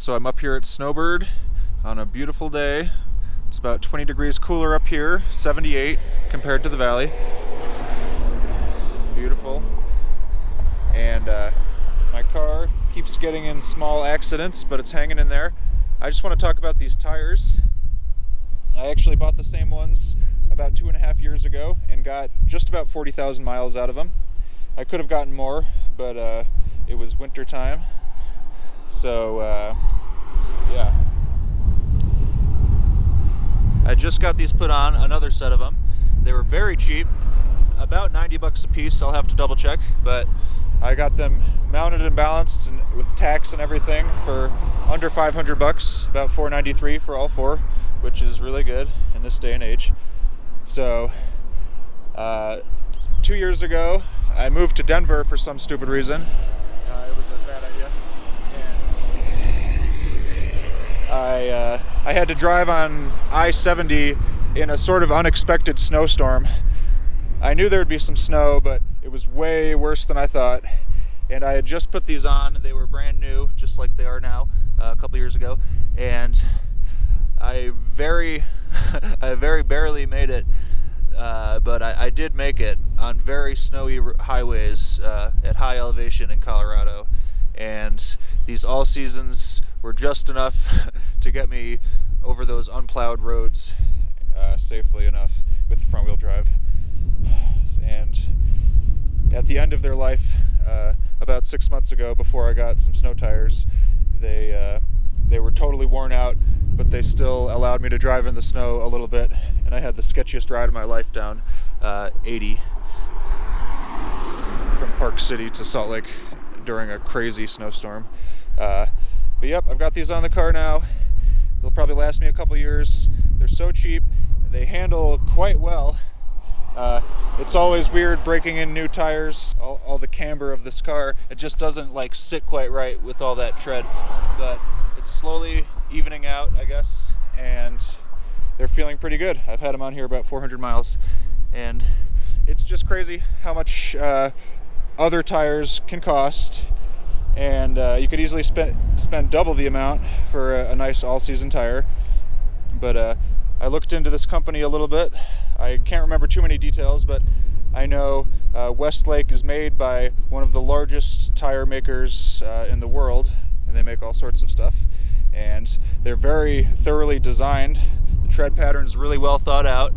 So I'm up here at Snowbird on a beautiful day. It's about 20 degrees cooler up here, 78 compared to the valley. Beautiful. And my car keeps getting in small accidents, but it's hanging in there. I just want to talk about these tires. I actually bought the same ones about 2.5 years ago and got just about 40,000 miles out of them. I could have gotten more, but it was winter time. So yeah. I just got these put on, another set of them. They were very cheap, about 90 bucks a piece. I'll have to double check, but I got them mounted and balanced and with tax and everything for under 500 bucks, about 493 for all four, which is really good in this day and age. So 2 years ago, I moved to Denver for some stupid reason. It was a bad idea. And I had to drive on I-70 in a sort of unexpected snowstorm. I knew there would be some snow, but it was way worse than I thought. And I had just put these on. They were brand new, just like they are now, a couple years ago. And I very barely made it, but I did make it on very snowy highways at high elevation in Colorado. And these all seasons were just enough to get me over those unplowed roads safely enough with front wheel drive. And at the end of their life, about 6 months ago, before I got some snow tires, they were totally worn out, but they still allowed me to drive in the snow a little bit, and I had the sketchiest ride of my life down 80 from Park City to Salt Lake during a crazy snowstorm. But yep, I've got these on the car now. They'll probably last me a couple years. They're so cheap. They handle quite well. It's always weird breaking in new tires. All the camber of this car, it just doesn't like sit quite right with all that tread. But it's slowly evening out, I guess, and they're feeling pretty good. I've had them on here about 400 miles, and it's just crazy how much other tires can cost. And you could easily spend double the amount for a nice all-season tire. But I looked into this company a little bit. I can't remember too many details, but I know Westlake is made by one of the largest tire makers in the world, and they make all sorts of stuff. And they're very thoroughly designed. The tread pattern is really well thought out.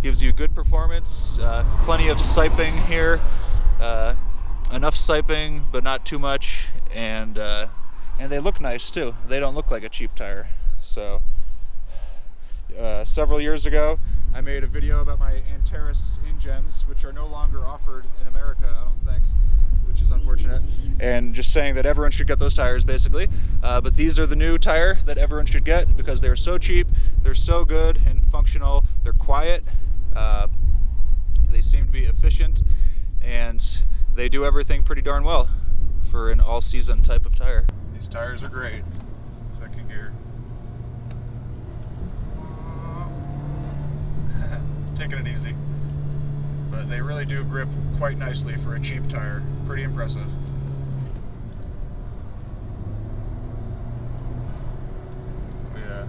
Gives you good performance, plenty of siping here. Enough siping, but not too much, and they look nice too. They don't look like a cheap tire. So several years ago, I made a video about my Antares InGens, which are no longer offered in America, I don't think, which is unfortunate. And just saying that everyone should get those tires, basically. But these are the new tire that everyone should get because they're so cheap, they're so good and functional, they're quiet, they seem to be efficient, and they do everything pretty darn well for an all-season type of tire. These tires are great. Second gear. Taking it easy. But they really do grip quite nicely for a cheap tire. Pretty impressive. Yeah.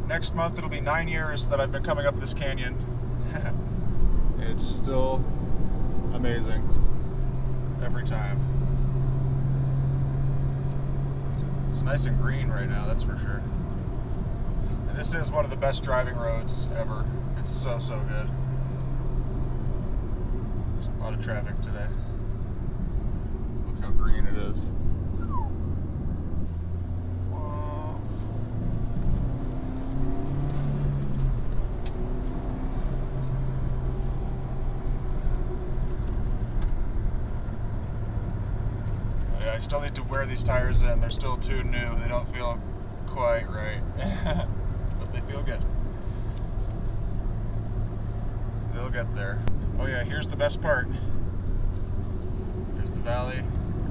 Next month it'll be 9 years that I've been coming up this canyon. It's still amazing every time. It's nice and green right now, that's for sure. And this is one of the best driving roads ever. It's so good. There's a lot of traffic today. Look how green it is. I still need to wear these tires in. They're still too new. They don't feel quite right. But they feel good. They'll get there. Oh yeah, here's the best part. Here's the valley. Here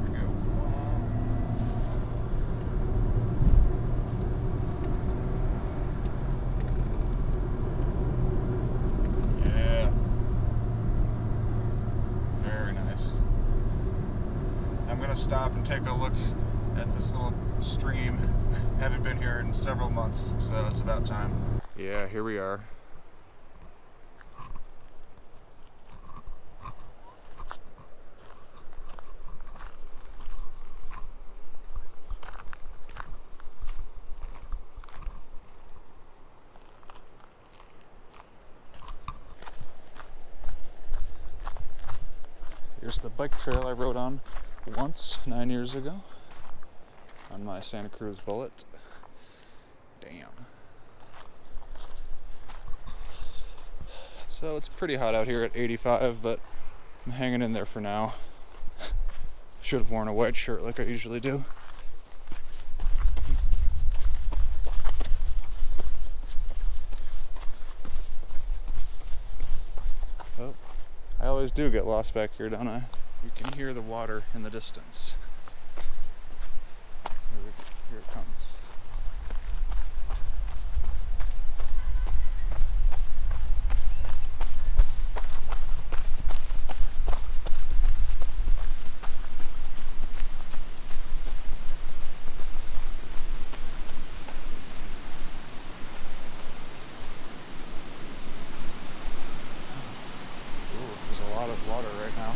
we go. Yeah. Very nice. I'm gonna stop and take a look at this little stream. Haven't been here in several months, so it's about time. Yeah, here we are. Here's the bike trail I rode on once 9 years ago on my Santa Cruz Bullet. Damn. So it's pretty hot out here at 85, but I'm hanging in there for now. Should have worn a white shirt like I usually do. Oh, I always do get lost back here, don't I? You can hear the water in the distance. Here it comes. There's a lot of water right now.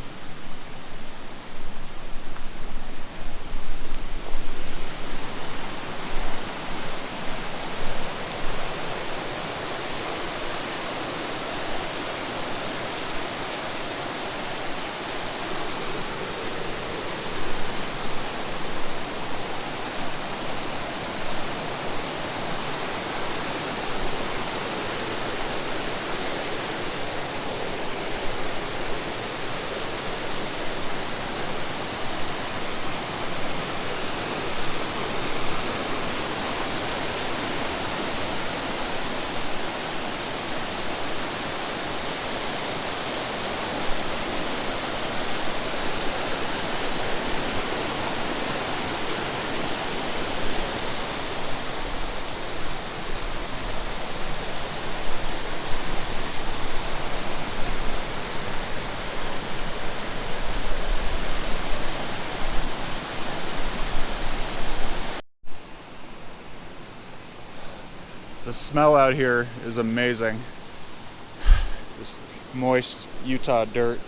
The smell out here is amazing. This moist Utah dirt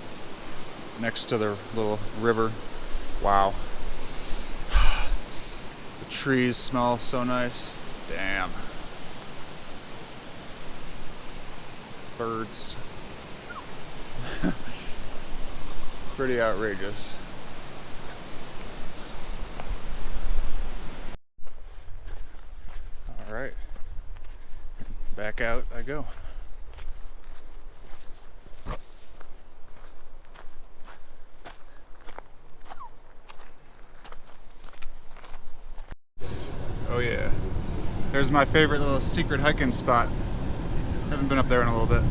next to the little river. Wow. The trees smell so nice. Damn. Birds. Pretty outrageous. All right. Back out I go. Oh yeah. There's my favorite little secret hiking spot. Haven't been up there in a little bit.